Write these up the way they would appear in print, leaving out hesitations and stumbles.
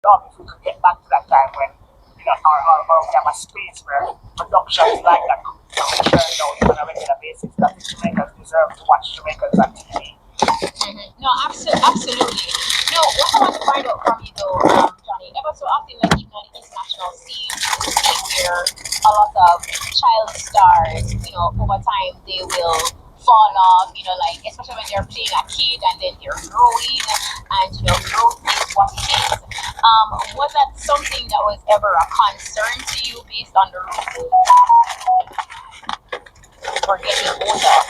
love if we could get back to that time when or we have a space where productions like that could be churned out on a regular basis. That the Jamaicans deserve to watch Jamaicans on TV. No, absolutely. No, what I want to find out from you though, Johnny, ever so often, like even on the international scene, you see where a lot of child stars, over time they will fall off, like especially when they're playing a kid and then they're growing and growth is what it is. Was that something that was ever a concern to you based on the role for getting older?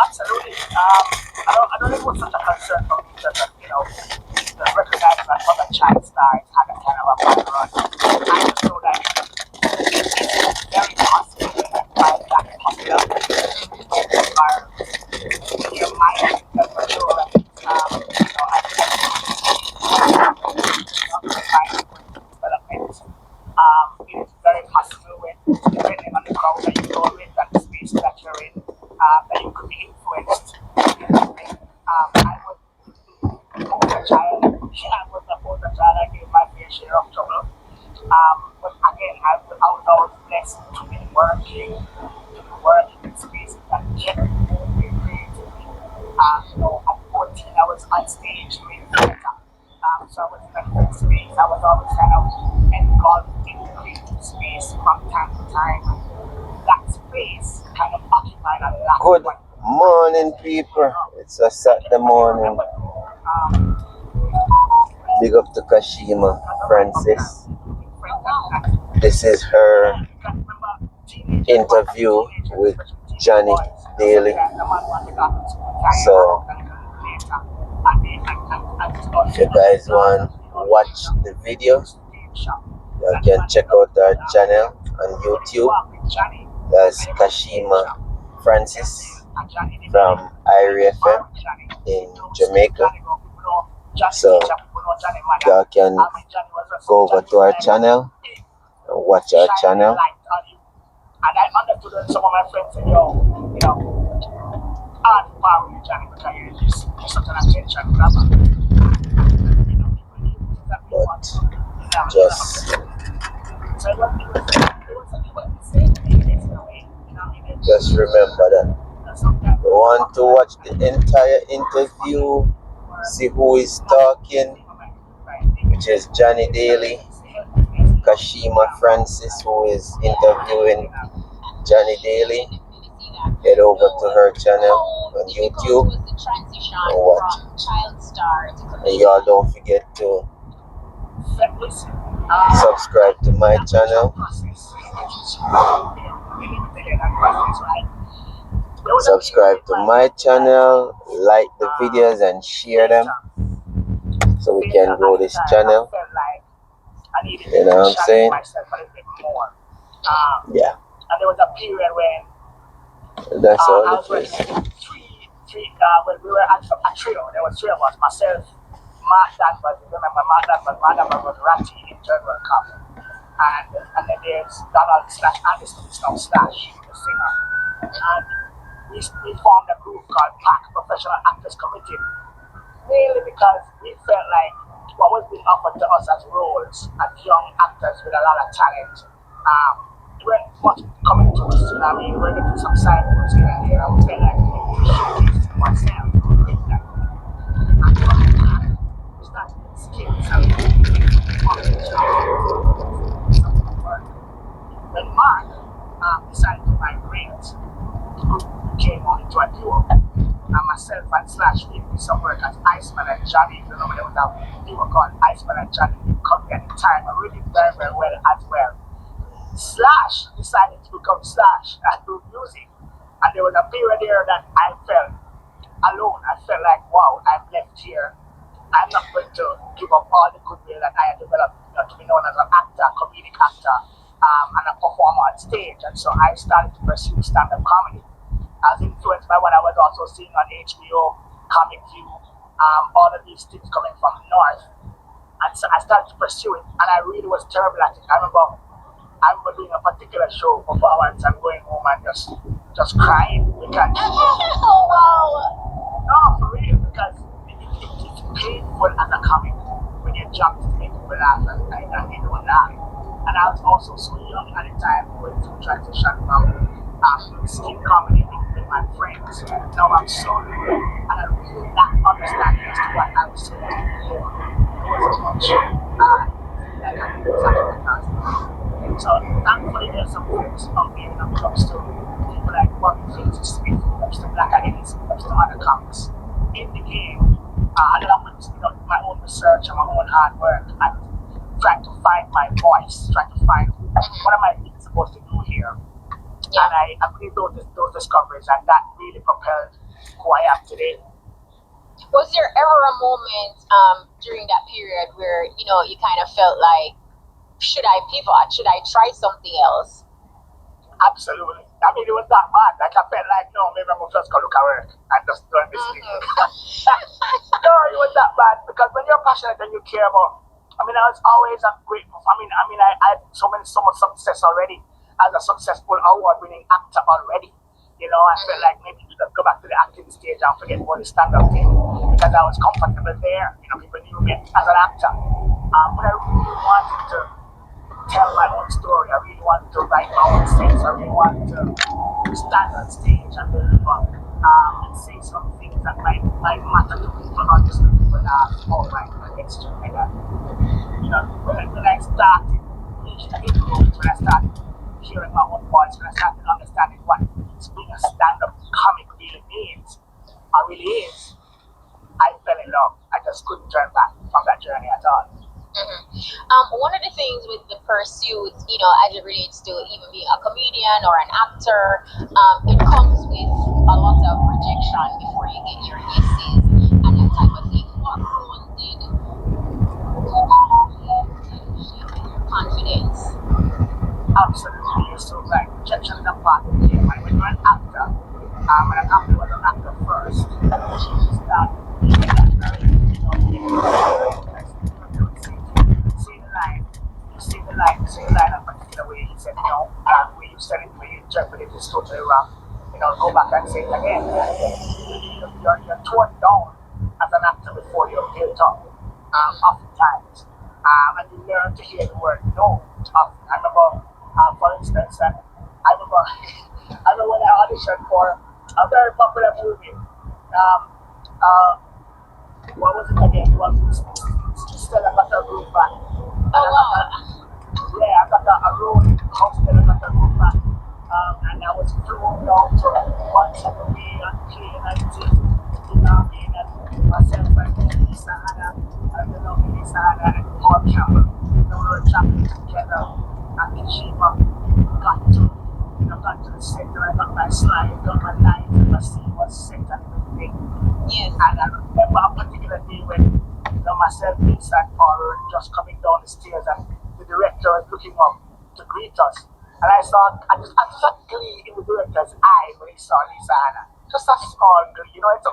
Absolutely. I don't think it was such a concern for me that the recognizing that other child stars had a kind of a background. I just know that it's very possible that by that popular are your mind that for sure development. It is very possible when depending on the crowd that you go with and the space that you're in, that you could be influenced. I was an older child. I was an older child. I gave my fair share of trouble. But again, I was always blessed to be working in spaces that generally motivate creativity. At 14, I was on stage doing theater. So I was in a different space. I was always kind of engulfed in the creative space from time to time. That space kind of occupied a lot. Good morning, people. It's a Saturday morning. Big up to Kshema Francis. This is her interview with Johnny Daley. So, if you guys want to watch the video, you can check out our channel on YouTube. That's Kshema Francis from Irie FM in Jamaica. So you can go over to our channel and watch our channel. And I understood that some of my friends said, hard to power with Johnny because you're such an attention grabber. But just remember that you want to watch the entire interview, see who is talking, which is Johnny Daley, Kshema Francis, who is interviewing Johnny Daley. Head over to her channel on YouTube and watch. And y'all don't forget to subscribe to my channel. Subscribe to my channel, like the videos and share them so we can grow this channel. You know what I'm saying? Yeah. And there was a period when that's all I was it is. When we were at a trio, there was three of us, myself, Mark Danvers, remember Mark Danvers was Ratty in General Cup. And then there's Donald / Anderson / the singer. And we formed a group called PAC, Professional Actors Committee, mainly because we felt like what was being offered to us as roles, as young actors with a lot of talent, weren't much coming to us, you know what I mean? We're getting some side roles here and there, and we felt like we showcased ourselves with that. And we started to skills and when Mark decided to migrate, the group came on into a duo. And myself and Slash, we did some work as Iceman and Johnny. If you remember, there was a duo called Iceman and Johnny. They come at the time and really very, very well as well. Slash decided to become Slash and do music. And there was a period there that I felt alone. I felt like, wow, I'm left here. I'm not going to give up all the goodwill that I had developed to be known as an actor, comedic actor, and a performer on stage. And so I started to pursue stand-up comedy. I was influenced by what I was also seeing on HBO, Comic View, all of these things coming from the north. And so I started to pursue it, and I really was terrible at it. I remember doing a particular show for 4 hours and going home and just crying because Oh wow! no, for real, because it's painful as a comic when you're jumped to make people laugh and they don't laugh. And I was also so young at the time going through transition from skit comedy with my friends. Now I'm so new and I really lack understanding as to what I was saying before. It wasn't much. Like I was actually fantastic. So thankfully there's some folks out there when it comes to people like Bobby Fitz, Smith, when it comes to Black Identities, when it comes to other comics in the game. Along with my own research and my own hard work and trying to find my voice, trying to find what am I really supposed to do here. And I made those discoveries, and that really propelled who I am today. Was there ever a moment during that period where you kind of felt like, should I pivot? Should I try something else? Absolutely. I mean, it was that bad. Like I felt like, no, maybe I'm just gonna look at work and just doing this thing. No, it was that bad because when you're passionate and you care about, I mean, I was always a great. I had so much success already as a successful award-winning actor already. I felt like maybe you could go back to the acting stage and forget about the stand-up thing because I was comfortable there. People knew me as an actor. But I really wanted to tell my own story. I really wanted to write my own things. I really wanted to stand on stage and deliver and say some things that might matter to people, not just the people that all right next to me. When I started when I started hearing my own voice, when I started understanding what being a stand-up comic really means, or really is, I fell in love. I just couldn't turn back from that journey at all. One of the things with the pursuit, as it relates to even being a comedian or an actor, it comes with a lot of rejection before you get your yeses and that type of thing. What role did shape your confidence? Absolutely, you're so right. Rejection is a part of the game. When you're an actor, and an actor was an actor first, you start say the line a particular way. He said, no, the way you said it, the way you interpret it is totally wrong. Go back and say it again. You're torn down as an actor before you're built up, oftentimes. And you learn to hear the word no. I remember, for instance, I remember when I auditioned for a very popular movie. What was it again? It was still I got a room back. I got a room in the hostel. I got a room back. And I was flown down to one second way and plane and thing. And myself and Lisa and the lovely Lisa and Paul Campbell. We were traveling together. And Kshema got to the center. I got my slide, got my lines, and my scene was set and everything. Yes. And I remember a particular day when myself, Lisa, and Paul were just coming down the stairs, and the director was looking up to greet us. And I saw glee in the director's eye when he saw Lisa Anna. Just a small glee, it's a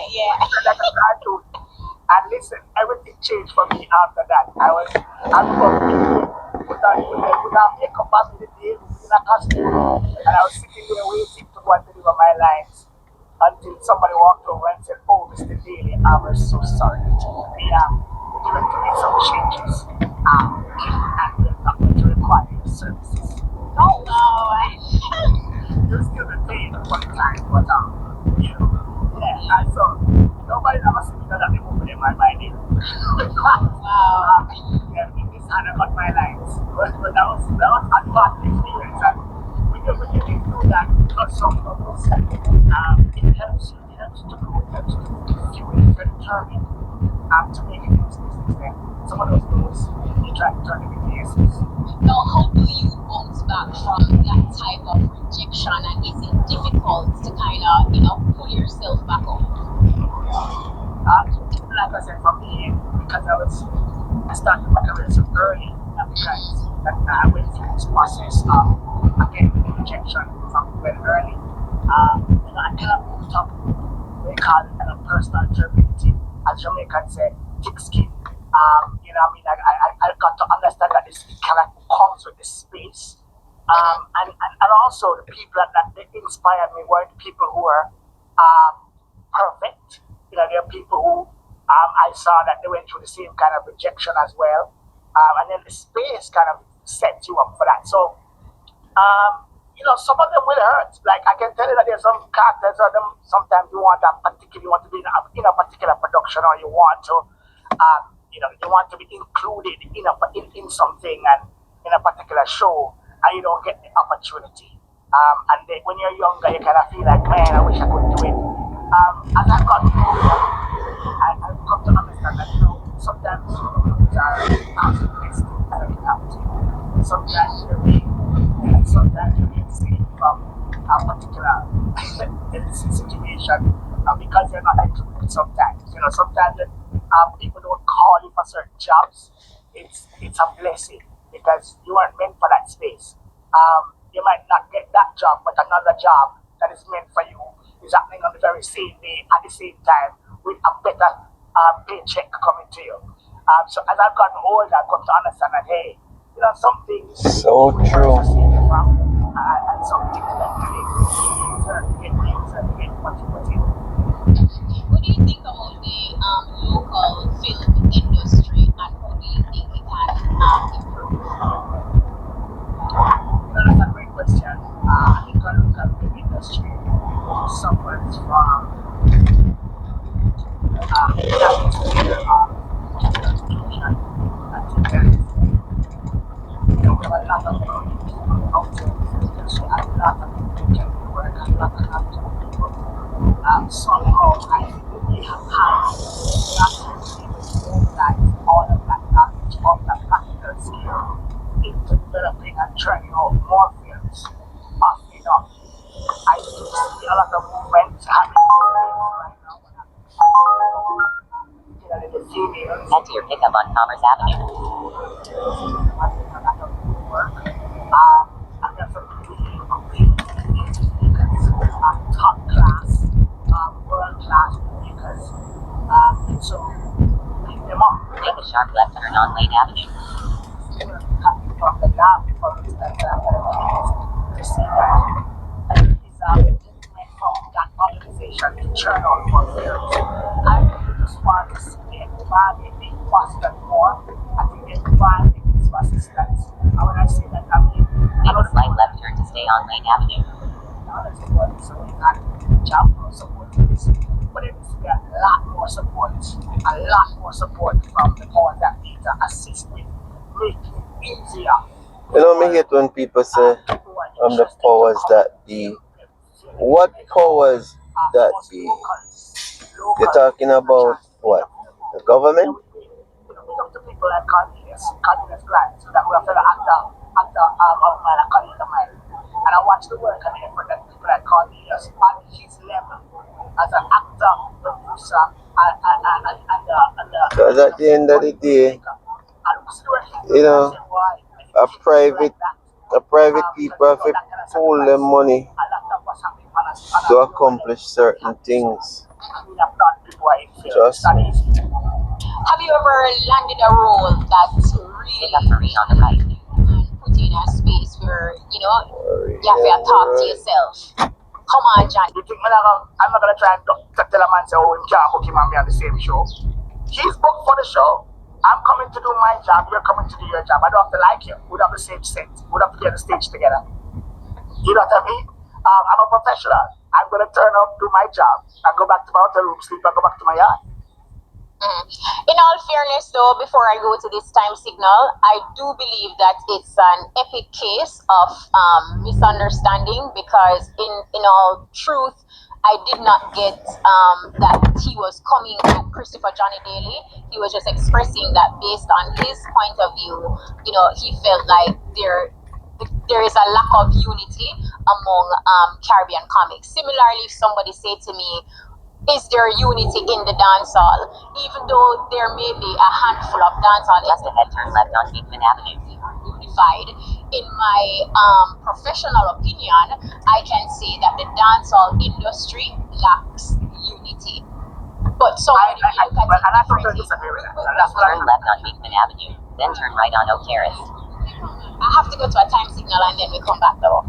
yeah. Like a cartoon. And listen, everything changed for me after that. I remember without makeup on the day, in a costume, and I was sitting there waiting to go and deliver my lines until somebody walked over and said, "Oh, Mr. Daley, I was so sorry. The director made some changes, and we're not going to require your services." Oh no! You're still been paying for the time, but and so nobody ever seen me that they moved in my mind. Wow. This and I got my lines, but that was a bad experience, and when you do that, because some of us, it helps you to grow, it helps you to fuel, if you're determined to make it in this business. Then some of those goals, you try to turn them into yeses. Now, how do you bounce back from that type of rejection, and is it difficult to kind of, pull yourself back up? Like I said, for me, because I started my career so early, because I went through this process of again rejection from very early. I kind of moved up. They call it personal durability, as Jamaicans say, thick skin. I got to understand that this kind of comes with the space. And also the people that inspired me weren't people who were perfect. There are people who I saw that they went through the same kind of rejection as well. And then the space kind of sets you up for that. So, some of them will hurt. Like I can tell you that there's some characters or them sometimes you want you want to be in a particular production, or you want to, you want to be included in something and in a particular show, and you don't get the opportunity. And then when you're younger, you kind of feel like, man, I wish I could do it. As I've gotten older, I've come to understand that sometimes things are blessed that it happens. Sometimes you're being saved from a particular situation because you're not included. Sometimes people don't call you for certain jobs. It's a blessing because you weren't meant for that space. You might not get that job, but another job that is meant for you is happening on the very same day at the same time with a better paycheck coming to you. So as I've gotten older, I've come to understand that, hey, some things So true. and some things that you get what you put in. What do you think about the local film industry, and how do you think it can improve? That's a great question. I think our local film industry suffers from inclusion. I think that we have a lot of people out there in the industry, a lot of people can work, a lot of people. Somehow I think we have had not to mobilize all of that knowledge of the practical skill into developing and churning out more films. Off enough. I do see a lot of movement happening right now. The females. Head to your pickup on Commerce Avenue. Work. And there's some really top class, world class filmmakers. And so pick them up. Take a sharp left turn on Lane Avenue. Coming from the lab, for instance, to see that is a movement from that organization to churn out more films. I really just want to see the environment being fostered more. I think the environment is for assistance. And when I say that, I mean, Take a slight left turn to stay on Lane Avenue. So we got job support for this, but it needs to be a lot more support from the powers that need to assist with making it easier. Me hate when people say the powers that be. What powers that be? You're talking about what? The government? To people like Cornelius Grant, so that we have an actor of mine, a colleague of mine. And I watch the work and the effort that people like Cornelius on his level as an actor, producer, Because at the end of the day, a private people have to pool their money to accomplish certain things. Just Have you ever landed a role that's really on the right and put you in a space where you have to talk to yourself? Come on, Johnny. You think I'm not gonna try and tell a man say, oh, him can't book him and me on the same show. He's booked for the show. I'm coming to do my job. You're coming to do your job. I don't have to like you. We'd have the same set. We'd have to be on the stage together. You know what I mean? I'm a professional. I'm gonna turn up, do my job, and go back to my hotel room, sleep, and go back to my yard. In all fairness, though, before I go to this time signal, I do believe that it's an epic case of misunderstanding because, in all truth, I did not get that he was coming at Christopher Johnny Daley. He was just expressing that based on his point of view, he felt like there is a lack of unity among Caribbean comics. Similarly, if somebody said to me, is there unity in the dancehall? Even though there may be a handful of dancehall, just a head turn left on Beekman Avenue, unified. In my professional opinion, I can say that the dancehall industry lacks unity. But so I totally disagree with that. Turn left on Beekman Avenue, then turn right on Oak Terrace. I have to go to a time signal and then we come back though.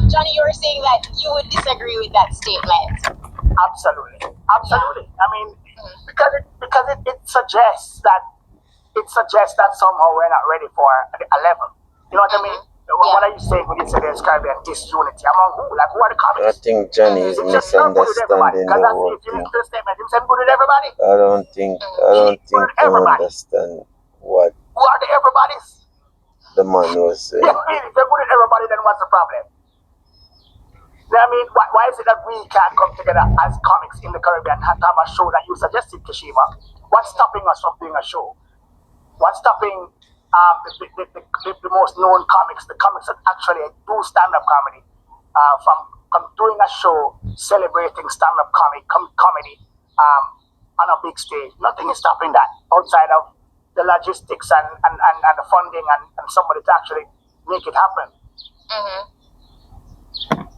Johnny, you were saying that you would disagree with that statement. Absolutely. I mean, because because it suggests that somehow we're not ready for a level. You know what I mean? What are you saying when you say there's Caribbean disunity among who? Like, who are the I comics? think Johnny is It's just not good with everybody. misunderstanding Because the that's whole if you thing. listen to the statement, him saying good with everybody. I don't think you understand what Who are the everybody's? the man was saying. If they're good with everybody, then what's the problem? You know what I mean? Why is it that we can't come together as comics in the Caribbean and have a show that you suggested, Kshema? What's stopping us from doing a show? What's stopping the most known comics, the comics that actually do stand-up comedy, from doing a show celebrating stand-up comedy on a big stage? Nothing is stopping that outside of the logistics and the funding and somebody to actually make it happen.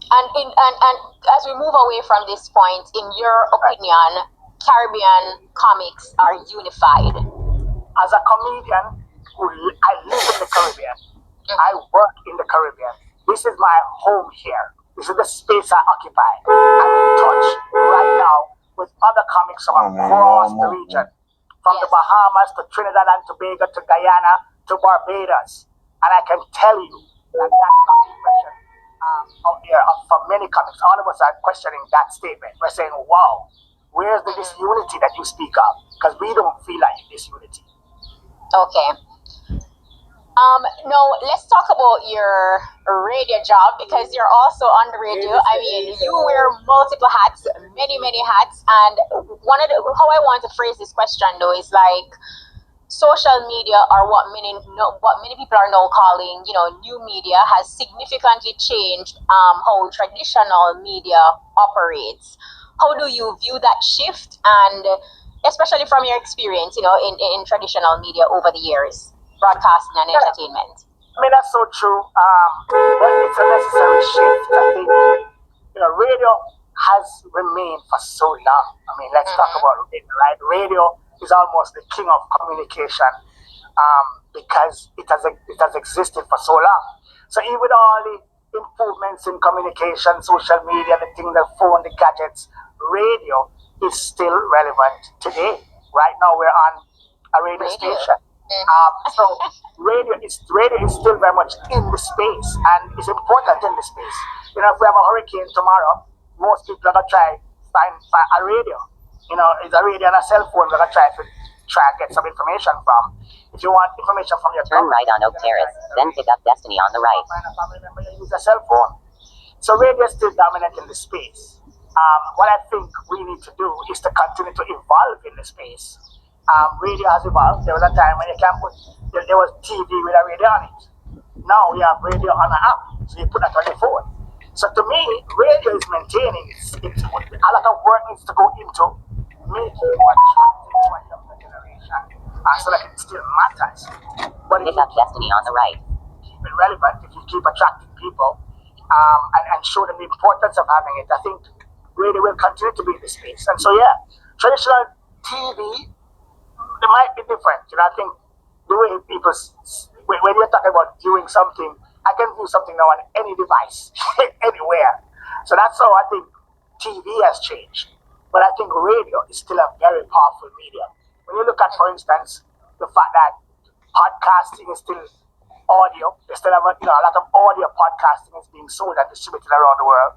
And as we move away from this point, in your opinion, Caribbean comics are unified? As a comedian, I live in the Caribbean. I work in the Caribbean. This is my home here. This is the space I occupy. I'm in touch right now with other comics from across the region, from the Bahamas to Trinidad and Tobago to Guyana to Barbados. And I can tell you that that's not the impression out there from many comics. All of us are questioning that statement. We're saying, wow, where's the disunity that you speak of? Because we don't feel like disunity. Okay. Now let's talk about your radio job, because you're also on the radio. I mean, you wear multiple hats, many hats, and one of how I want to phrase this question though is like social media, or what many people are now calling, new media, has significantly changed how traditional media operates. How do you view that shift, and especially from your experience, in traditional media over the years, broadcasting and entertainment? I mean, that's so true. But it's a necessary shift. I think, radio has remained for so long. I mean, let's talk about it, right? Radio is almost the king of communication, because it has existed for so long. So even with all the improvements in communication, social media, the thing, the phone, the gadgets, radio is still relevant today. Right now, we're on a radio station. So radio is still very much in the space, and it's important in the space. If we have a hurricane tomorrow, most people are gonna try find a radio. It's a radio and a cell phone. We're gonna try and get some information from. If you want information from your turn right on Oak Terrace, then pick up Destiny on the right. Find a family member, you use a cell phone. So radio is still dominant in the space. What I think we need to do is to continue to evolve in the space. Radio has evolved. There was a time when there was TV with a radio on it. Now we have radio on an app, so you put that on your phone. So to me, radio is maintaining a lot of work needs to go into making it more attractive to a younger generation, so that it still matters. But if Pick up Destiny on the right. keep it relevant, if you keep attracting people, and show them the importance of having it, I think radio will continue to be in the space. And so traditional TV, it might be different. I think the way people, when you're talking about viewing something, I can view something now on any device, anywhere. So that's how I think TV has changed. But I think radio is still a very powerful medium. When you look at, for instance, the fact that podcasting is still audio, they still have a lot of audio podcasting is being sold and distributed around the world.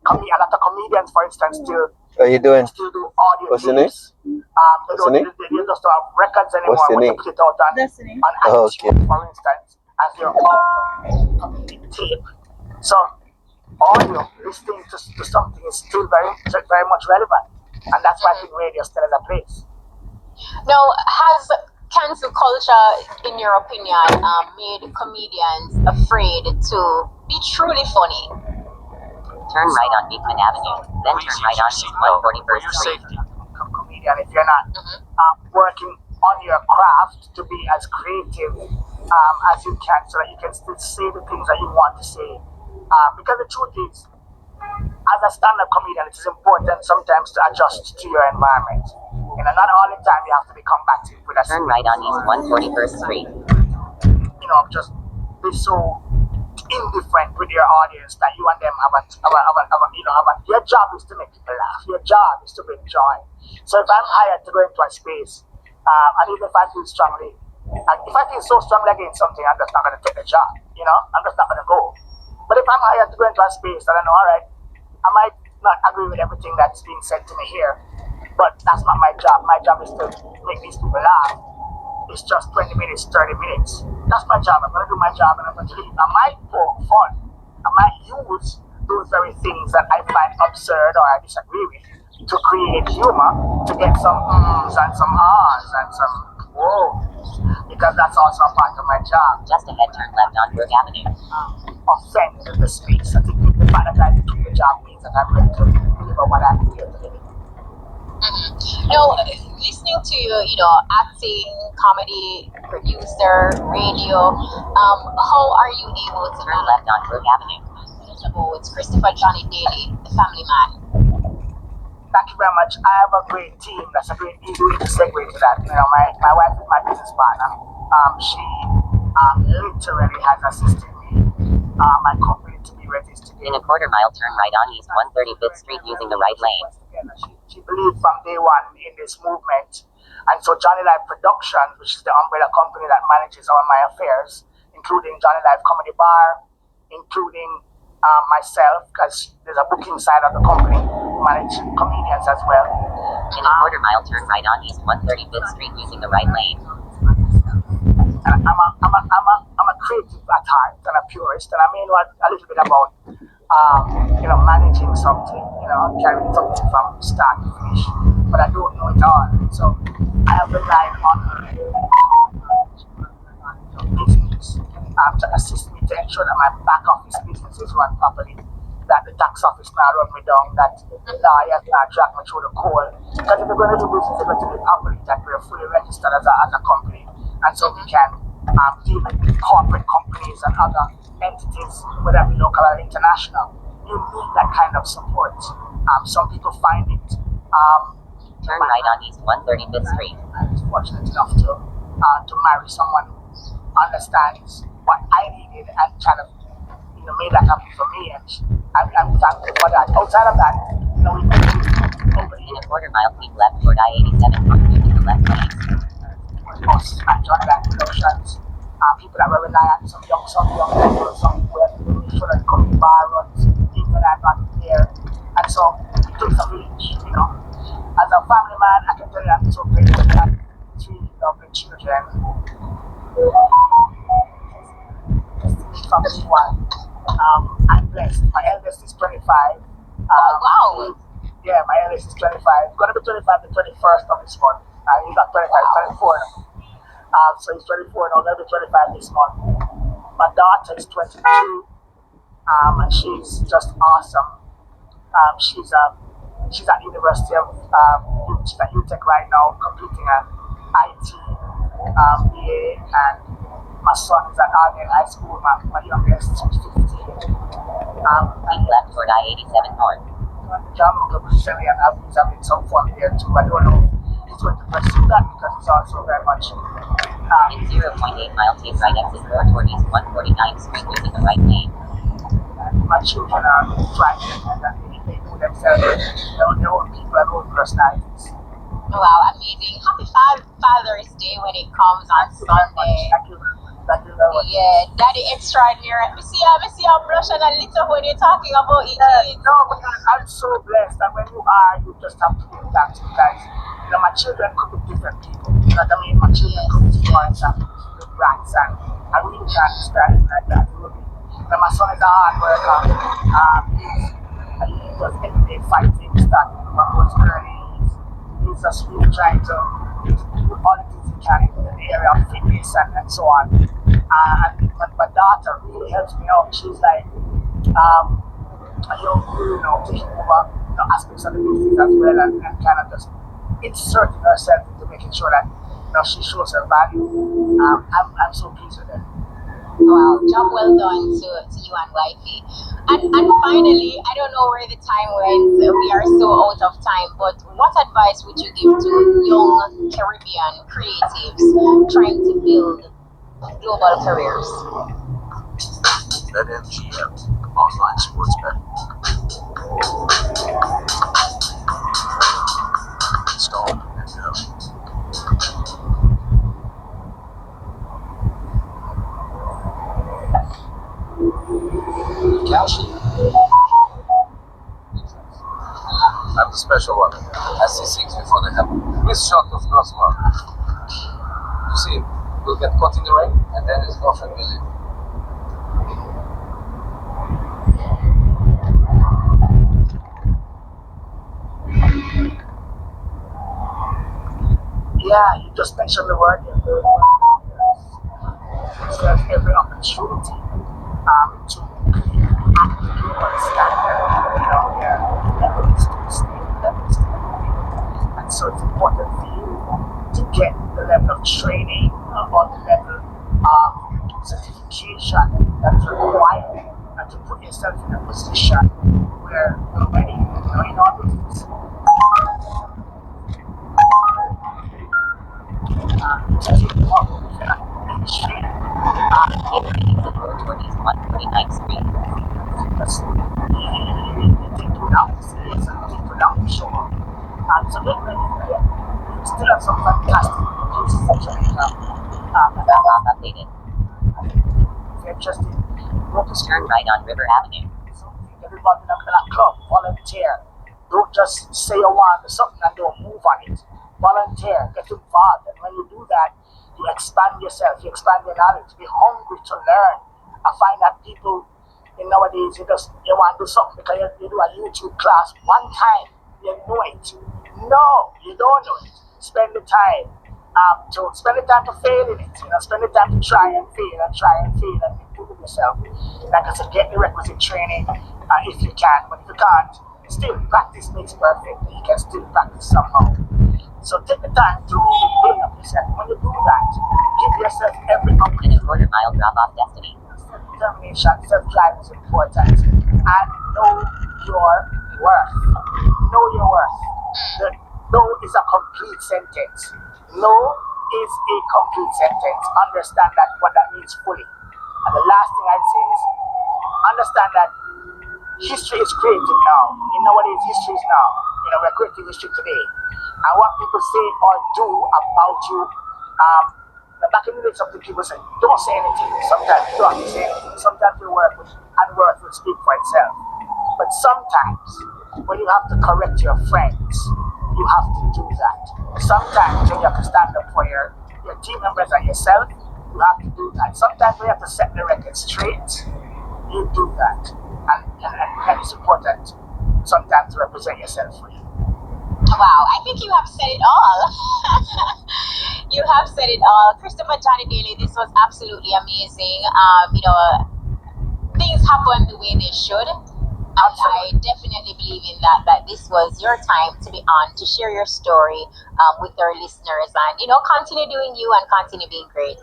A lot of comedians, for instance, still How you doing? still do audio What's your name? news. They just don't have records anymore. What's your When name? they put it out on Oh, iTunes, okay. for instance, as your audio tape. So audio, listening to something is still very much relevant, and that's why I think radio still has a place. Now, has cancel culture, in your opinion, made comedians afraid to be truly funny? Turn right on Beekman Avenue, then turn right on East 141st Street. Comedian, if you're not working on your craft to be as creative as you can, so that you can still say the things that you want to say. Because the truth is, as a stand-up comedian, it is important sometimes to adjust to your environment. Not all the time you have to be combative with a Turn right on East 141st Street. just be so indifferent with your audience, that you and them your job is to make people laugh. Your job is to bring joy. So if I'm hired to go into a space, and even if I feel strongly, and if I feel so strongly against something, I'm just not going to take the job. I'm just not going to go. But if I'm hired to go into a space that I know, all right, I might not agree with everything that's being said to me here, but that's not my job. My job is to make these people laugh. It's just 20 minutes, 30 minutes. That's my job. I'm going to do my job and I'm going to leave. I might poke fun. I might use those very things that I find absurd or I disagree with to create humor, to get some ums and some ahs and some whoa, because that's also a part of my job. Just ahead, turn left on Brook Avenue. Offend the space. I think the fact that I do the job means that I'm ready to deliver what I'm here to deliver. Listening to you, acting, comedy, producer, radio, how are you able to turn left on Brook Avenue? It's Christopher Johnny Daley, the family man. Thank you very much. I have a great team. That's a great easy way to segue to that. My wife is my business partner. She literally has assisted me. My company to be registered. In a quarter mile, turn right on East 135th Street using the right lane. She believed from day one in this movement. And so Johnny Live Productions, which is the umbrella company that manages all my affairs, including Johnny Live Comedy Bar, including myself, because there's a booking side of the company, manage comedians as well. In a quarter mile, turn right on East 135th Street using the right lane. And I'm a creative at heart and a purist, and I mean a little bit about managing something, carrying something from start to finish, but I don't know it all. So I have relied on her business to assist me to ensure that my back office business is run properly, that the tax office now run me down, that the lawyers now drag me through the court. Because if we're going to do business, they're going to do it properly, that we're fully registered as a company, and so we can deal with corporate companies and other entities, whether it be local or international. You need that kind of support. Some people find it. Turn right on East 135th Street. I was fortunate enough to marry someone who understands what I needed and kind of made that happen for me, and I'm thankful for that. Outside of that, we in a quarter mile, keep left toward I-87 on using the left lane. Us at Johnny Live Productions, people that were reliant, some young people, some people that make sure that the company bar runs, even when I'm not there, and so it takes a village, As a family man, I can tell you I'm so grateful to have 3 lovely children. From everyone. I'm blessed. My eldest is 25. Wow. Yeah, my eldest is 25. Gonna be 25 the 21st of this month. He's not 25, 24 now. So he's 24 now, gonna be 25 this month. My daughter is 22. And she's just awesome. She's at University of she's at UTech right now, completing an IT BA, and my son is at Arden High School. My youngest is 15. Keep left toward I-87 North. John Globally and he's having some fun there too. I don't know if he's going to pursue that because it's also very much. In 0.8 mile, take right exit 4 toward East 149th Street using the right lane. My children are thriving and they know themselves, their own people and own personalities. Wow, amazing. Happy Father's Day when it comes on Sunday. Thank you very much. Yeah, Daddy extraordinary. I see I'm blushing a little when you're talking about it. No, but I'm so blessed that when you just have to give thanks because my children could be different people. You know what I mean? My children could be smart and good rats, and I really can't describe it like that. My son is a hard worker. He does everyday fighting, starting from those early. He's just really trying to do all the things he can in the area of fitness and so on. And my daughter really helps me out. She's like, taking over aspects of the business as well, and kind of just inserting herself into making sure that she shows her value. I'm so pleased with her. Wow, job well done to you and wifey. And finally, I don't know where the time went. We are so out of time, but what advice would you give to young Caribbean creatives trying to build global careers? BetMGM, online sports betting. Install and go. I'm the special one. I see things before they happen. This shot of crossbar. You see, we'll get caught in the rain, and then his girlfriend will leave. Yeah, you just mentioned the word. There's every opportunity to act the global standard. You know, levels to stay, levels to elevate. And so it's important for you to get the level of training or the level of certification that's required and to put yourself in a position where you're ready. You know, in order to take up industry. Toward East 149th Street. That's you take it down the stairs and take it down the shore. And so you still have some fantastic places in Jamaica. Drop-off updated. If you're interested, go to Turn school. right on River Avenue. Everybody in a club, volunteer. Don't just say you want something and don't move on it. Volunteer, get involved. And when you do that, you expand yourself, you expand your knowledge. Be hungry to learn. I find that people in nowadays, you want to do something because you do a YouTube class one time, you know it. No, you don't know it. Spend the time to fail in it. Spend the time to try and fail and improve yourself. Like I said, get the requisite training if you can, but if you can't, still practice makes perfect. You can still practice somehow. So take the time to really build up yourself. When you do that, give yourself every In a opportunity. quarter-mile drop-off destiny. Self-determination, self-drive is important. And know your worth. Know your worth. The know is a complete sentence. Know is a complete sentence. Understand that what that means fully. And the last thing I'd say is understand that history is created now. In nowadays, history is now. We're creating history today. And what people say or do about you, back in the day, something people say, don't say anything. Sometimes you don't have to say anything. Sometimes your work and worth will speak for itself. But sometimes, when you have to correct your friends, you have to do that. Sometimes when you have to stand up for your team members and yourself, you have to do that. Sometimes when you have to set the record straight, you do that. And it's important sometimes to represent yourself fully. Wow, I think you have said it all. You have said it all. Christopher Johnny Daley, this was absolutely amazing. Things happen the way they should. And I definitely believe in that this was your time to be on, to share your story with our listeners and, continue doing you and continue being great.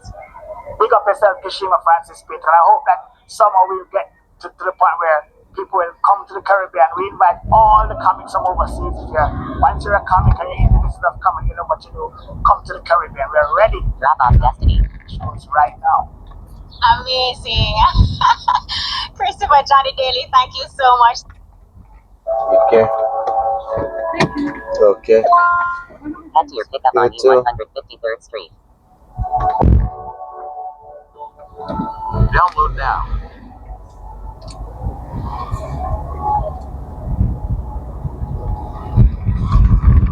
Big up yourself, Kshema Francis Peter. And I hope that somehow we'll get to the point where people will come to the Caribbean. We invite all the comics from overseas here. Once you're a comic and you're in the business of comedy, you know what you do. Come to the Caribbean. We're ready. Drop-off destiny. Shows right now. Amazing. Christopher Johnny Daley, thank you so much. Okay. Okay. Head to your pickup on You too. 153rd Street. Download now.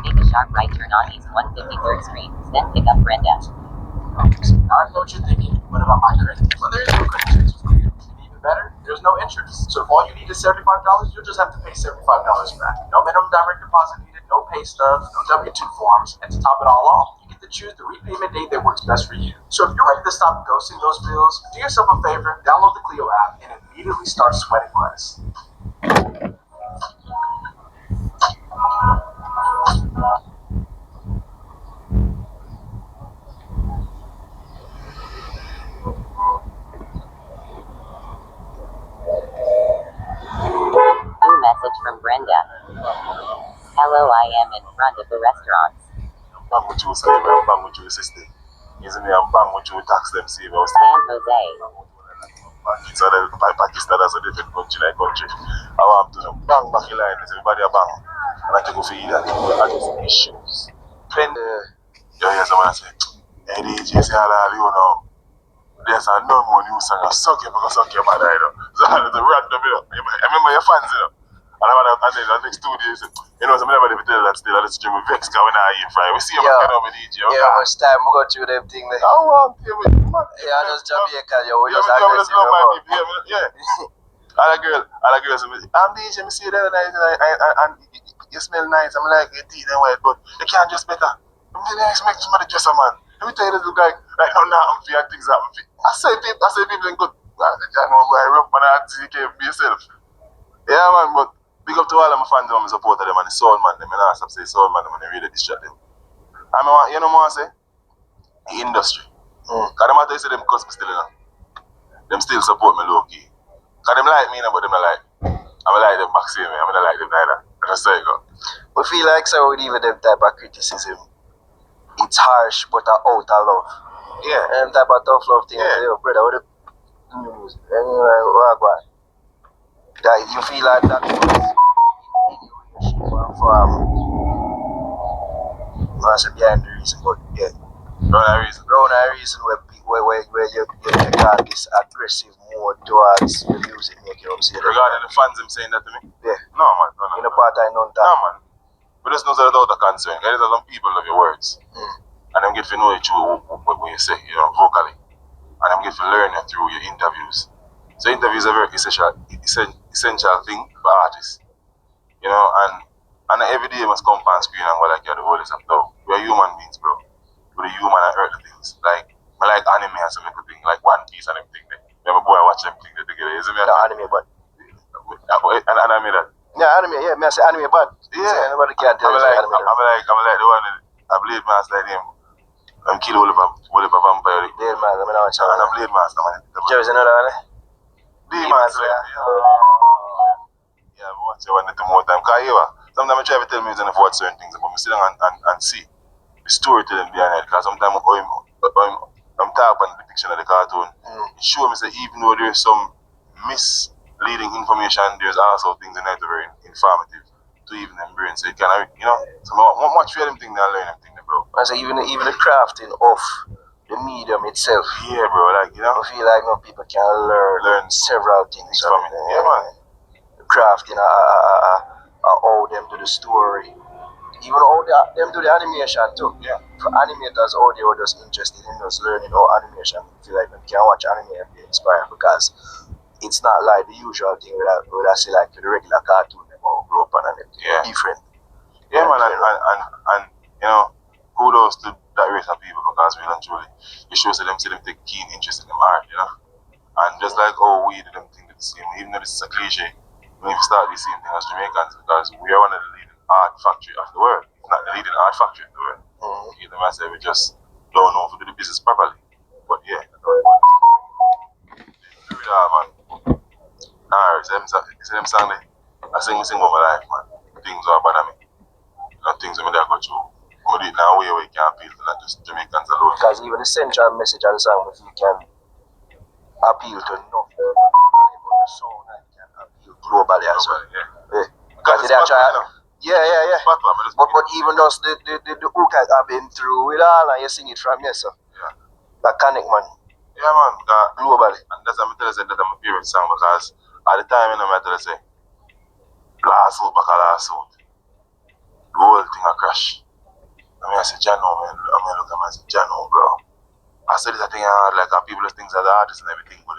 Make a sharp right turn on East 153rd Street. Then pick up Brenda. I know what you're thinking. What about my credit? Well, there is no credit transfer for you. And even better, there's no interest. So if all you need is $75, you'll just have to pay $75 back. No minimum direct deposit needed, no pay stubs, no W-2 forms, and to top it all off, you get to choose the repayment date that works best for you. So if you're ready to stop ghosting those bills, do yourself a favor, download the Clio app, and immediately start sweating less. New message from Brenda. Hello, I am in front of the restaurants. I'm with you, sir. I'm with you, sister. Isn't me? I'm with you, tax them, see. San Jose. So they Pakistan as a different country like country. I want to bang back in line, everybody a bang. And I take go for that. I just issues. Plenty. Yeah, someone say, hey DJ, say hello, you know. There's a no more new song. I suck you because suck your mother, you know. So I had to random, you know. I remember your fans, you know. And then the next 2 days, you know, some never even tell that still. I just stream with Vex when I hear Friday. We see him again over DJ. Yeah, much time we go through them thing there. I want to Yeah, just Jamaica, yo. We yeah, just we aggressive love my about. people. Yeah. All the girls, I'm DJ, me see you the other night, and you smell nice. I'm like, your teeth and white, but you can't dress better. I'm really expect somebody dress a man. Let me tell you, this look like now I'm feeling things happen. I say people in good. I know where I rough man, I take care of yourself. Yeah, man, but big up to all of my fans and my supporters, them and the soul man, them, and I stop say soul man, them, and they really distract them. I mean, you know what I say? The industry. Because them out there say them cuss me still, you know. Them still support me low key. Because them like me, you know, but them not like me. I'm like them back see me, I'm not like them neither. I just say it go. We feel like so with even them type of criticism, it's harsh but out of love. Yeah. And type of tough love thing, Yeah. yo, brother, what the music? Anyway, what? That you feel like that was I said behind the reason, but yeah. Round reason. Round a reason where you take all this aggressive mode towards the music making, you know what I'm saying? Regarding the fans, them saying that to me? Yeah. No, man. No. In a part I know that. No, man. But just know that without the concern. Guys, some people love your words. And them get to know you through what you say, you know, vocally. And them get to learn it through your interviews. So interviews are a very essential thing for artists. You know, and every day you must come on screen and go like you're the oldest of dog. We're human beings, bro. We're the human and earthly things. Like, I like anime and some little thing, like One Piece and everything. Yeah, my boy, I watch them thing together. Isn't it? No, anime, but. And anime that. Yeah, anime, yeah, me I say anime, but. Yeah, nobody can tell you anime. I'm like the one that I Blade Master like him. I'm kill all of vampire. Blade Master, I'm not watching. And a Blade Master, man. There's another one, Demon Slayer. Yeah, I watch it one little more time. Because sometimes I try to tell me to watch certain things, but I sit down and see the storytelling behind it. Because sometimes I'm tapping the depiction of the cartoon. It shows me that even though there's some misleading information, there's also things in it that are very informative to even them brain. So it can, you know, so much for them thing than learn them thing, bro. I say even the crafting of the medium itself. Yeah, bro, like, you know. I feel like no people can learn several things from it. Yeah, man. The crafting, how them do the story. Even how them do the animation too. Yeah. For animators out there who are just interested in just learning how animation, I feel like they can watch anime and be inspired because it's not like the usual thing where I say like the regular cartoon they grow up and everything. Yeah. Different. Yeah, man, and you know, kudos to that race of people because really and truly, it shows that them take keen interest in them art, you know. And just like how we do them think the same, even though this is a cliche, we need to start the same thing as Jamaicans because we are one of the leading art factory of the world, if not the leading art factory of the world. You know what I say? We just don't know if we do the business properly. But yeah, do it all, man. Nah, it's them song there. I sing about my life, man. Things are bad at me. And things that I go through. I'm going to do it now way where you can appeal to not just Jamaicans alone. Because even the central message of the song, if you can appeal to enough people, the sound and can appeal globally as well. Yeah. Because they are trying. Yeah. But even those the hook I've been through it all and you sing it from here, so. Yeah. That connect, man. Yeah, man. Globally. And that's what I'm telling you that I'm a favorite song because at the time, you know, I'm telling you, last out, back last out. The whole thing a crash. I mean, I said, Jano, man. I mean, look at me, I said, Jano, bro. I said this thing hard, like people think that the artists and everything, but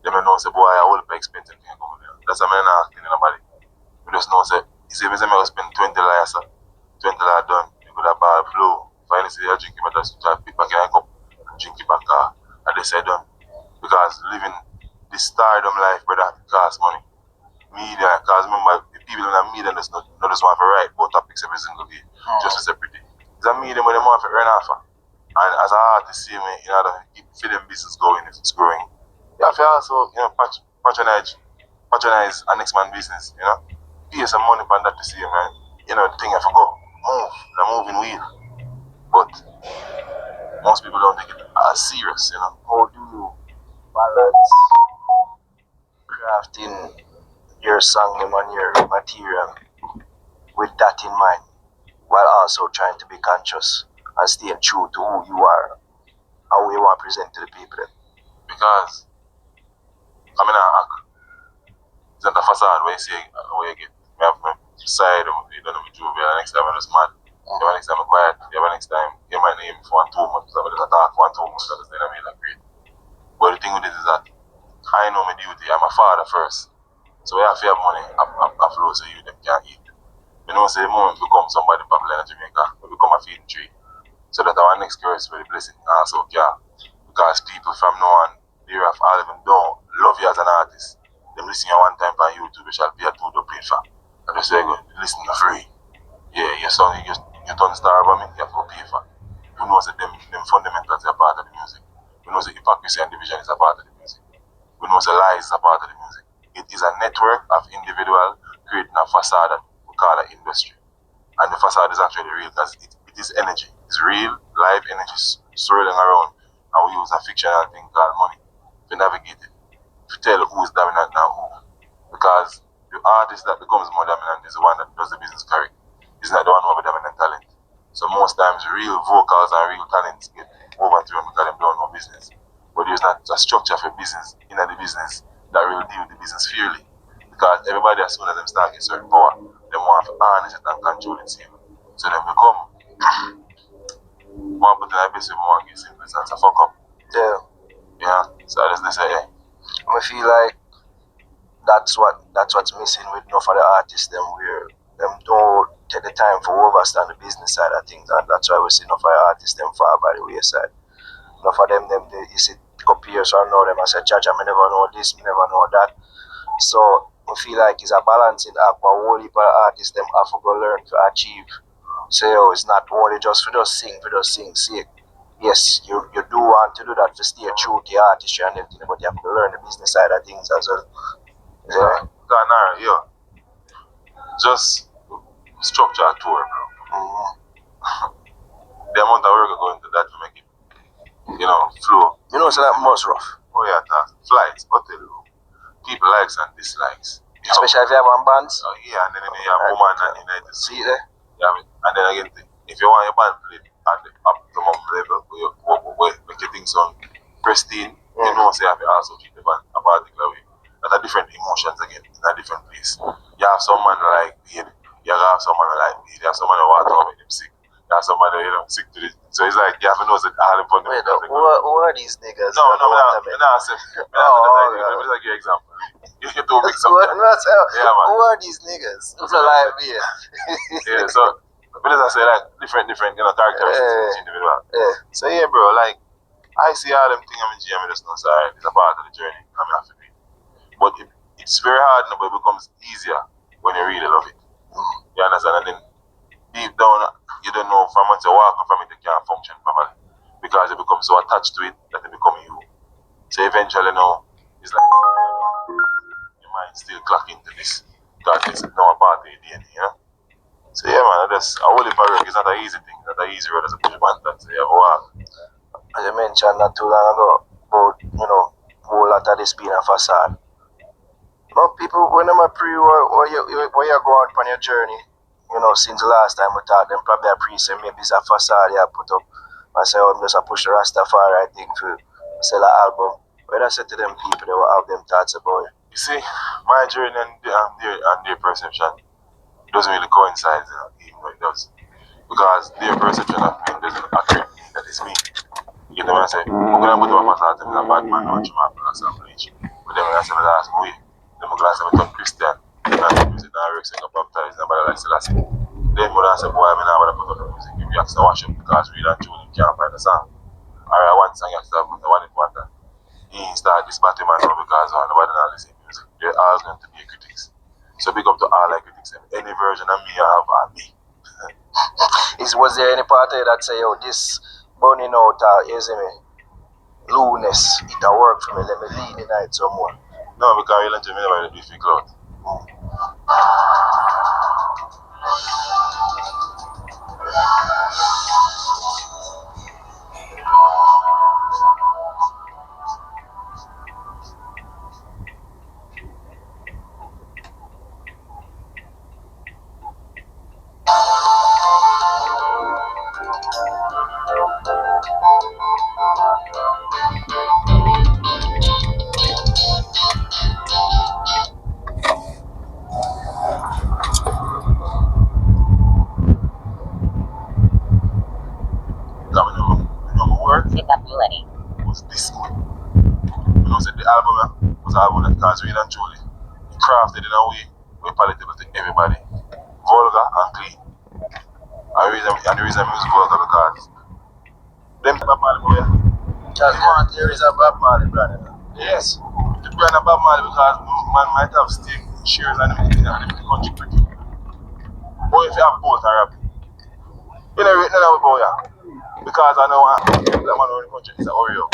they may know, say, boy, I will pay expensive thing coming there. That's what I'm not asking anybody. We just know, say, you see, I spend $20, sir. $20 done. You could have bad flow. If I see you drink it, but just try to pick back in a cup and drink it back, and they say done. Because living this stardom life, brother, it costs money. Media, because remember, the people in the media just not just want to write about topics every single day, just as every day. It's a medium where they want to earn off. And as an artist, see me, in order to keep film business going, if it's growing, you have to also, you know, patronize a next man business, you know. Pay some money for that to see, man. You know, the thing have to go. Move. The moving wheel. But most people don't take it as serious, you know. How do you balance crafting your song and your material with that in mind, while also trying to be conscious and staying true to who you are, how you want to present to the people. Because I mean, it's not the facade where you see where you get. I have my side, you don't know me, Juvia. The next time I'm just mad. The next time I'm quiet. The next time you might name for 1 2 months. I'm just attack 1 2 months. That's the name like great. But the thing with this is that I know my duty. I'm a father first. So we have to have money. I flow so you them can't eat. You know, say the moment become somebody popular in Jamaica, we become a feeding tree. So that our next curse for the blessing also can. Because people from now on, they have all even don't love you as an artist. Them listen you one time on YouTube, they shall pay a $2 for. And they say, listen for free. Yeah, your son, you turn star about me, you have to pay for. You know that them fundamentals are part of the music. You know that hypocrisy and division is a part of the music. We know the lies is a part of the music. It is a network of individuals creating a facade that we call an industry. And the facade is actually real because it is energy. It's real, live energy swirling around. And we use a fictional thing called money to navigate it. To tell who is dominant now who. Because the artist that becomes more dominant is the one that does the business correct. It's not the one who has a dominant talent. So most times real vocals and real talents get overthrown because they don't know business. But there's not a structure for business in the business that really deal with the business fairly. Because everybody, as soon as them start getting certain power, they want to harness it and control it same. So they become one put in a business, one get simple and a fuck up. Yeah. Yeah. So I just say, hey. I feel like that's what's missing with enough of the artists them where them don't take the time to understand the business side of things, and that's why we see enough of the artists them fall by the wayside. Enough of them you see couple years from now them I say, Judge, I never know this, I never know that. So I feel like it's a balancing act for whole heap of artists them have to go learn to achieve. So it's not only just for just sing, see. Yes, you do want to do that to stay true to the artistry and everything, but you have to learn the business side of things as well. Yeah. Yeah. Just structure a tour, bro. The amount of work I go into that to make it, flow. You know, so that most rough. Oh yeah, that flights, hotel room, people likes and dislikes. Especially if you have one band. Oh yeah, and then you have woman and United See there? Yeah, and then again, if you want your band played at the optimum level, where make your things sound pristine, you know, say you have to also treat the band a particular way. That's a different emotions again, in a different place. You have someone like Daley, you have someone like me, you have someone who want to make them sick. You have somebody, sick to this. So it's like you have to know that all the fun. Wait, who are these niggas? No, I'm not saying. It's like your example. You get to mix up. Yeah, man. Who are these niggas? Who's alive here? Yeah, so, but as I say, like, different, characteristics in each individual. Yeah. So, yeah, bro, like, I see all them things I'm in GM, just know, sorry, it's a part of the journey, I'm have to do it. But it's very hard, but it becomes easier when you really love it. You understand? And then, deep down, you don't know, from once you walk from it, you can't function properly. Because you become so attached to it that it becomes you. So, eventually, now, it's like, your mind still clock into this. Because it's now a part of your DNA, you know? So yeah, man, a whole heap of work is not an easy thing, not an easy road as a push button. So you have to walk. As you mentioned not too long ago about, whole lot of this being a facade. But people, when I'm a pre or you go out on your journey, since the last time we talked, them probably a pre say maybe it's a facade you put up. I say, I'm just a push the Rastafari thing to sell an album. When I say to them people, they will have them thoughts about it. You see, my journey and their perception doesn't really coincide, even though it does. Because their perception of me doesn't accurately mean that it's me. You get what I say? I'm going to put up a facade to be a bad man, not your man, because I'm rich. But then when I say the last way, then I'm going to say I'm Christian, and I'm using the lyrics and I'm baptized, nobody like Selassie. Then when I say, boy, I'm not going to put up the music, if you have to watch it, because real and true, you can't find the song. Alright, one song you have to have, the one it want that. He start this battle man now because nobody not listen to music. There are always going to be critics. So big up to all the critics, and any version of me I have on me. Was there any part of you that say, yo, this burning out, lowness, it'll work for me, let me lean in it some more? No, because you learn to me about the difficult. the album was an album that because really and truly he crafted in a way palatable to everybody. Vulgar and clean. And the reason music vulgar because them Bob Marley boy. Just want there is a Bob Marley brother. Yes. The brand of Bob Marley because man might have stake shares and everything and the country pretty. But if you have both Arab, you know written down about ya. Because I know that man in the country is a Oreo.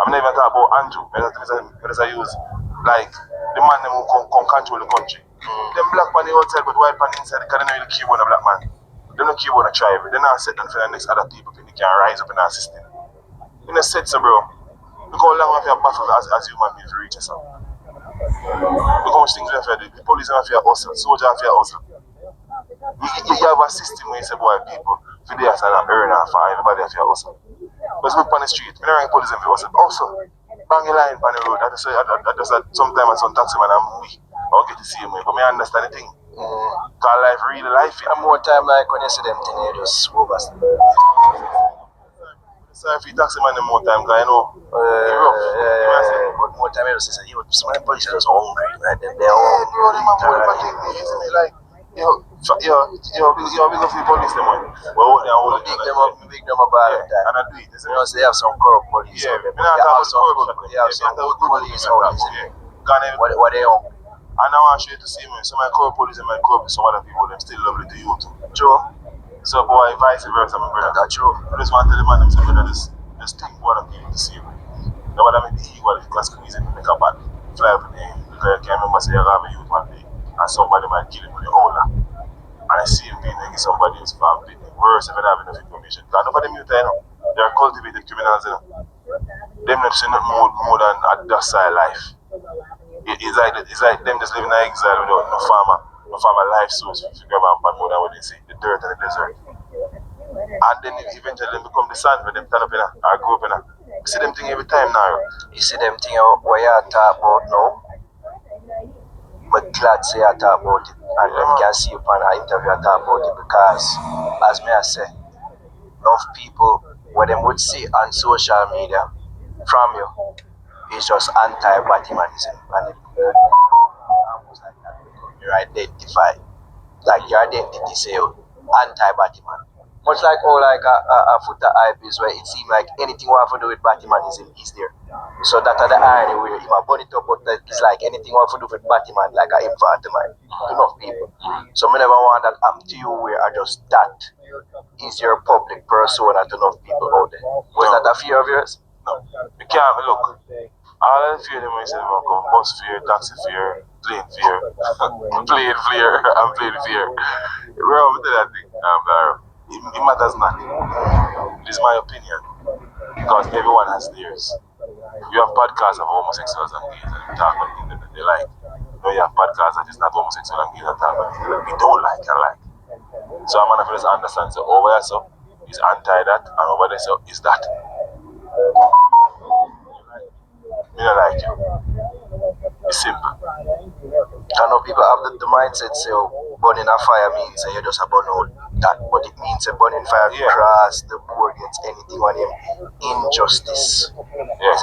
I'm not even talking about Andrew. Because I use like the man who can control the country. Them black man outside but white man inside because they don't really care about a black man. They don't care about a tribe. They're not set down for the next other people if they can rise up in our system. You know set so bro. Look how long we have battle as human beings reach us out. Look how much things we have to do. The police have to hustle, soldiers have to hustle. You have a system where you say boy people for the and earn and for everybody have to hustle. But look on the street, I don't rank police and hustle. Also, bang a line on the road. I just sometimes some taxi man I'm weak. I'll get to see him, but I understand the thing. Cause life really life. And more time like when you see them thing you just overstand. Sorry for taxi man more time, cause I know but more time you just say some of the police are just hungry, right? They're hungry. Like yo, big up for the police them one. Well, big them up all the time. And I do it. You know, so they have some corrupt police out there, but they have some good police out there. What they on? And I want you to see me. So my corrupt police and my corrupt some other people, them still lovely to you too. True. So boy, vice versa, my brother. That's true. I just want to tell the man themselves that just think for other people to see me. Now what I mean the eagle is because squeeze it and make a bat. Fly up in the air. Because I can't remember say I have a youth one day and somebody might kill him with the owner. And I see him being like somebody else family. Worse if I don't have enough information. Because none of them youth I know. They are cultivated criminals, you know. Them not see nothing more than a docile life. It's like them just living in exile without no farmer life source to grab and pan more than what they see, the dirt and the desert. And then eventually they become the sand when them turn up in or grow up in You see them thing every time now. You see them thing what you talk about now. But glad say I talk about it and them can see you on an interview I talk about it because as me I say, enough people what them would see on social media from you is just anti-Batmanism and it almost like that become your identify. Like your identity say anti-Batman. Much like how like a footer hype is where it seems like anything we have to do with Batmanism is there. So that are the irony where if I burn it up but it's like anything we have to do with Batman like I infant man to enough people. So I never want that happen to you where I just that is your public persona to enough people out there. Was that a fear of yours? No. You can't look. All of the fear them when you say them come bus fear, taxi fear, plane fear. Plane fear and plane fear. Bro, I'm tell that thing. It matters not. It is my opinion. Because everyone has theirs. You have podcasts of homosexuals and gays and talk about things that they like. No, you have podcasts that is not homosexual and gays and talk about things that we don't like and like. So I'm gonna just understand so over here so is anti that and over there so is that. Me not like you. It's simple. I know people have the mindset say burning a fire means you just burn out that, but it means a burning fire cross the board against anything on him injustice. Yeah.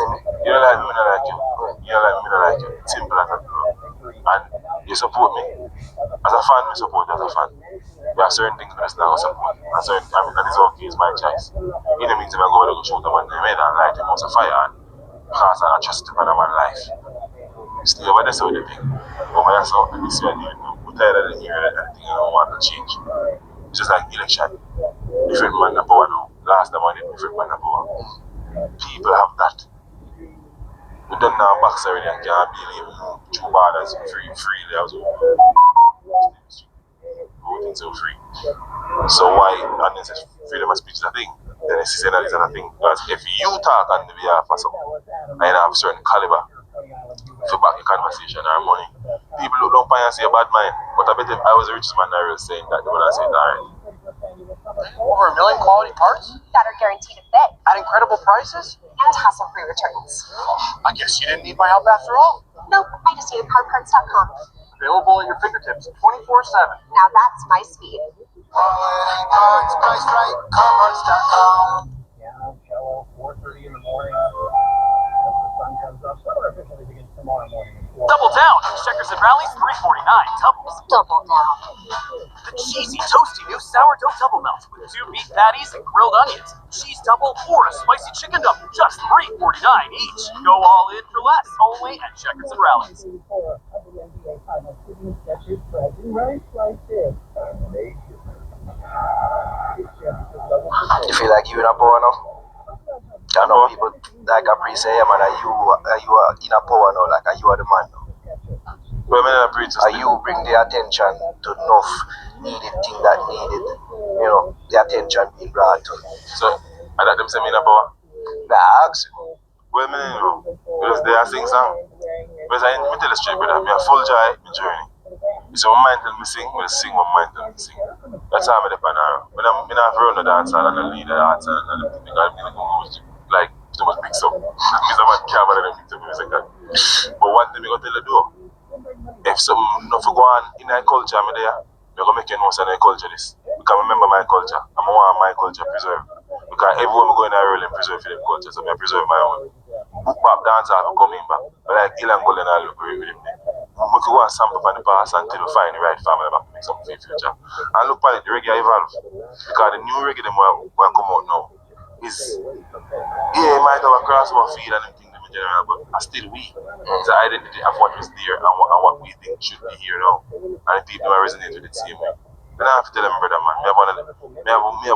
You don't like me, not like you. You don't like me, not like you. It's simple as that, bro. And you support me. As a fan, we support you as a fan. There are certain things that I support. And certain times that is okay, it's my choice. In the meantime, I go shoot them and they made that light him out of fire and cause an atrocity for man's life. Stay over there so the thing. Over there so and this way we're tired of the area and everything I don't want to change. It's just like election. Different man in power now. Last time I did different man in power. People have that. We don't now box already and can't be even two borders freely as well. Voting so free. So why and then says freedom of speech is a thing. Then it's saying that it's a thing. Because if you talk on the behalf of someone and you have a certain caliber to back your conversation or money, people look down upon you and say a bad mind. But I bet if I was the richest man I was saying that they would have said alright. Over 1 million quality parts? That are guaranteed to fit At incredible prices? and hassle-free returns. I guess you didn't need my help after all. Nope, I just needed carparts.com. Available at your fingertips 24/7. Now that's my speed. Double down. Checkers and Rallies, $3.49. Doubles. Double down. The cheesy, toasty new sourdough double melt with 2 beef patties and grilled onions, cheese double, or a spicy chicken double, just $3.49 each. Go all in for less, only at Checkers and Rallies. You feel like you in a power now? I know people like I say, yeah, man, are you in a power now? Like, are you the man now? Well, I mean, I Are you bring the attention to enough needed thing that needed, you know, the attention being brought to? So, I let them say me in a power. Nah, I ask you. Well, I know, because they are sing song. Because I tell the straight, brother, me a full joy, my journey. So my mind tell me sing, I sing what my mind tell me sing. That's how I'm at the panel. When I'm run the dance hall and I lead the dance hall and I think I'm going to go like too much mix up. Because I'm at camera and mix up music. But one thing I got to tell you do, if something not for go on in our culture, I'm there, you're going to make you know that culture this. Because I remember my culture. I want my culture preserved. Because everyone go in a role and preserve for them culture, so I preserve my own. Book back dance hall coming back. But like Ilan Golden I look very with him. We could go and sample from the past until we find the right family back to make something for the future. And look at it, the reggae evolve. Because the new reggae them will come out now is, yeah, it might have a crossover feel and everything in general, but still we. It's the identity of what was there and what we think should be here now. And the people will resonate with it the same way. And I have to tell them, brother, man, me have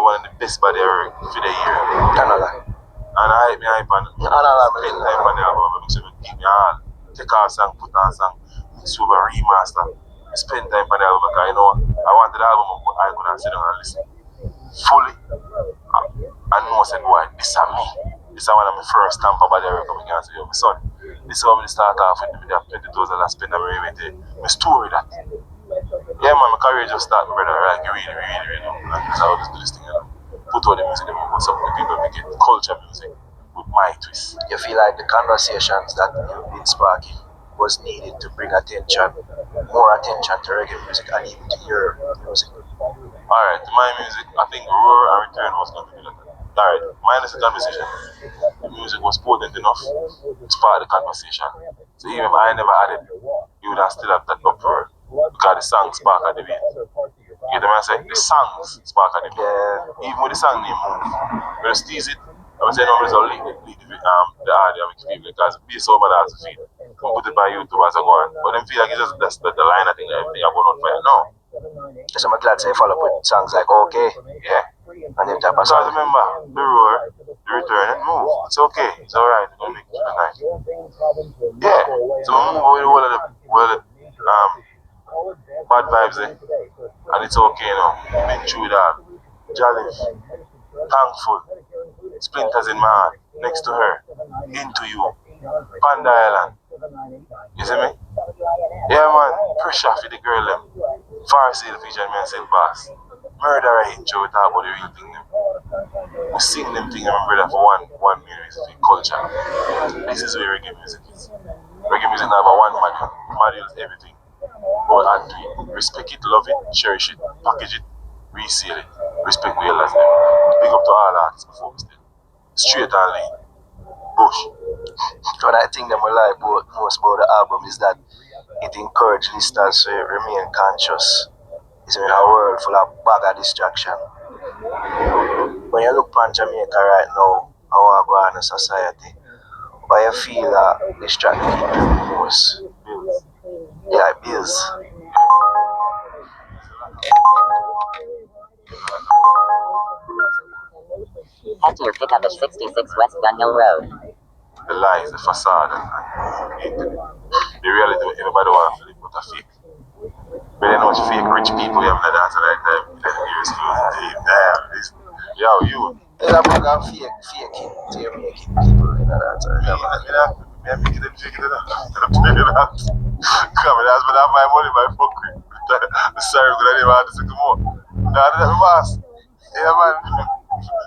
one of the best body ever for the year. And I hype me hype and spend time on the album, make sure give me all. Take out song, put on song, mix over, remaster. Spend time on the album because you know I wanted the album I could have sit down and listen fully. And know said, boy, this is me. This is one of my first stamp about the coming and say, yo, my son. This is how I start off with the 20,000 and spend and rewrite my story that. Yeah man, my career just started, brother, like really, you know. Like that's how I just do this thing, you know. Put all the music and put some of the people make it culture music with my twist. You feel like the conversations that you've been sparking was needed to bring attention, more attention to reggae music and even to your music? Alright, to my music, I think Roar and Return was going to be like that. Alright, minus the conversation. The music was potent enough to spark the conversation. So even if I never added, you would have still have that uproar because the song spark at the beat. You get what I'm saying? The songs spark at the beat. Even with the song name Move, we just tease it. I would say no, it's only the audio makes people because bass over that has a feel. Come put it by YouTube as I go on. But them feel like it's just that's the line I think that everything I go on fire. No. So I'm glad to follow up with songs like Okay. Yeah. And them type of So songs. remember, the Roar, the Return, and Move. It's okay. It's alright. We're gonna make it nice. Yeah. So I move away all of the bad vibes there. And it's okay now. Been through that. Jolly. Thankful. Splinters in my heart. Next to her. Into you. Panda Island. You see me? Yeah man. Pressure for the girl them. Far Sale feature me and Sale Pass. Murderer intro we talk about the real thing them. We sing them thing and my brother for one main reason for culture. This is where reggae music is. Reggae music now have one module. The module is everything. But add to it. Respect it, love it, cherish it, package it, resale it. Respect the elders them. Big up to all artists before we stay. Straight and lean. Bush. What I think them will like most about the album is that it encourages listeners to remain conscious. It's in a world full of bag of distraction. When you look on Jamaica right now, how we go on in society, why you feel distracted the most? Bills. Yeah, bills. Head to your pickup at 66 West Gun Hill Road. The lies, the facade, and the reality what everybody wants to live but a fake. But you know, fake rich people, you have that answer like that. Years damn, this. Yo, you. There's a bag of fake to you making people in that time. I'm making them fake it up. I'm doing it up. Come on, that's when I have my money, my fuckery. The sorry, because I didn't have to say more. No, I didn't have a mask. Yeah, man.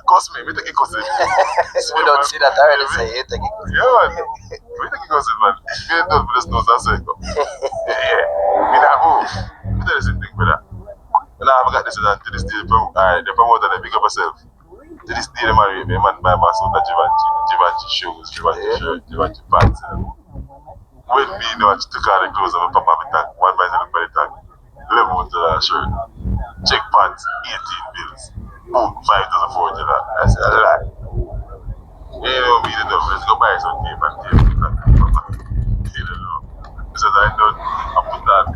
Cost me take it cost it. We don't see that already say you take it. Yeah, man. We take it cost it, man. If you don't for this nose, that's it. Yeah. Me not move. Me tell you something, brother. When I haven't got this to this day, the promoter, they big up herself. To this day, they marry me, man, by my son, that Givenchy watch the shoes, they watch the shirt, they watch the pants. With me, they watch the car, the clothes, and pop up the tag. One man look by the tag. Level to that shirt. Check pants, 18 bills. Boom, 5,040 that. I said, a lie. You know me, the dumb. Let's go buy some tape and tape. You know. So I don't, I put that.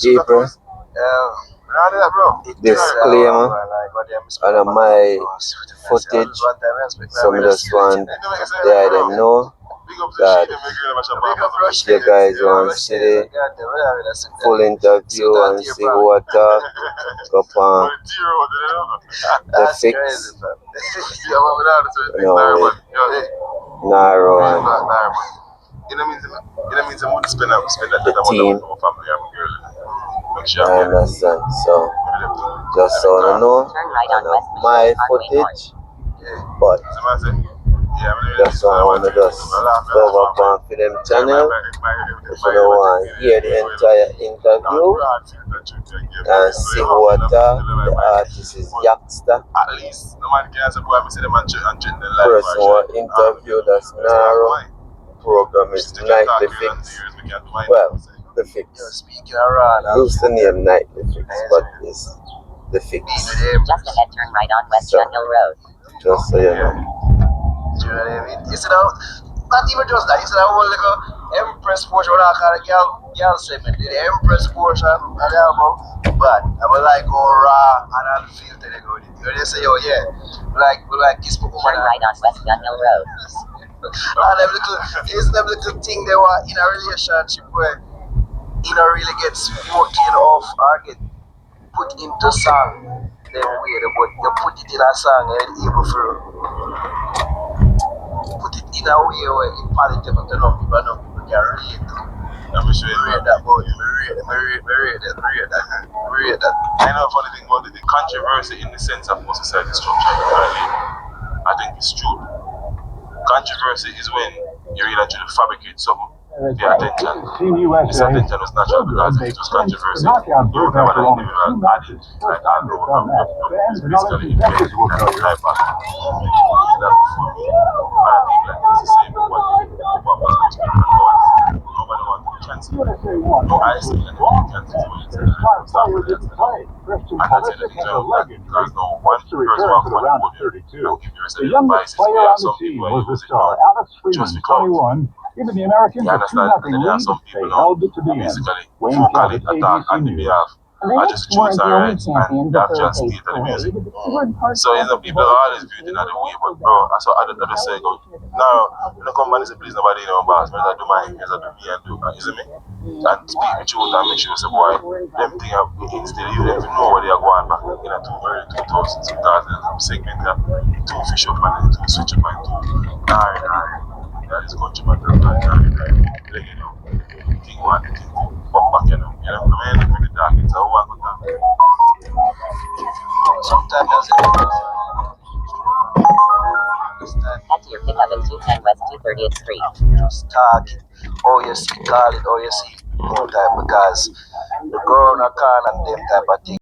April. Disclaimer on my footage, some of just want let them know that if you guys want to see the full interview and see who I talk, go on the fix. No, narrow and the team. I understand. So just so you know, my footage, but that's why I want to just go up on for them channel. If you don't want to hear the entire interview and see who I talk, the artist is Yaksta. Person who interview, that's narrow. Program is Nightly Fix. Well, the Fix. Used to name Nightly Fix, but it's the Fix. Just ahead, turn right on West Gun Hill Road. Just so you know. Do you know what I mean? You see now, not even just that. You see that whole little Empress portion, what I call a girl segment. The Empress portion, and the album. But I'm like, oh, raw and unfiltered. They go with it. You know, they say, oh, yeah. We like this woman. Turn right on West Gun Hill Road. And them little thing they were in a relationship where you know really get spoken off or get put into song. Then way, but you put it in a song and it's able to put it in a way where it's palatable to enough people can relate to. I'm sure you Read that, boy. Read that. I know a funny thing about the controversy in the sense of what society structure currently. I think it's true. Controversy is when you really actually fabricate something. The attention. This attention was natural because if it was controversy, you would have an individual added, like I know it's basically that type of that before me. And I think like it's the same with what was most people thought. Nobody wanted the chances. No ice and the chances when it's start with it. And that's the thing because no one person walks on the podium will give you a advice. We have some people who use it now just because. Giving the Americans You a understand? 2-0 And then there are lead, some they people held now it to the who end. basically Wayne vocally Cabot, attack on ABC the News. behalf. I just choose our rights and that just state of the music. So you know people are always viewed in the way, but bro, that's what I just say go. No, when the company say please nobody know boss, I do mine, I do me and do you see me? And speak the truth and make sure say boy, them thing have instill you if you know where they are going back in a early 2000s, 2000 segment that two fish up and two switch up and two that is country matter and you know, thing one thing pop back you know, I mean look at the dark, it's a one good time. Sometimes Head to your pickup at 210 West 230th Street. just talking, or you see calling, or you see more time because the girl on a call and them type of thing.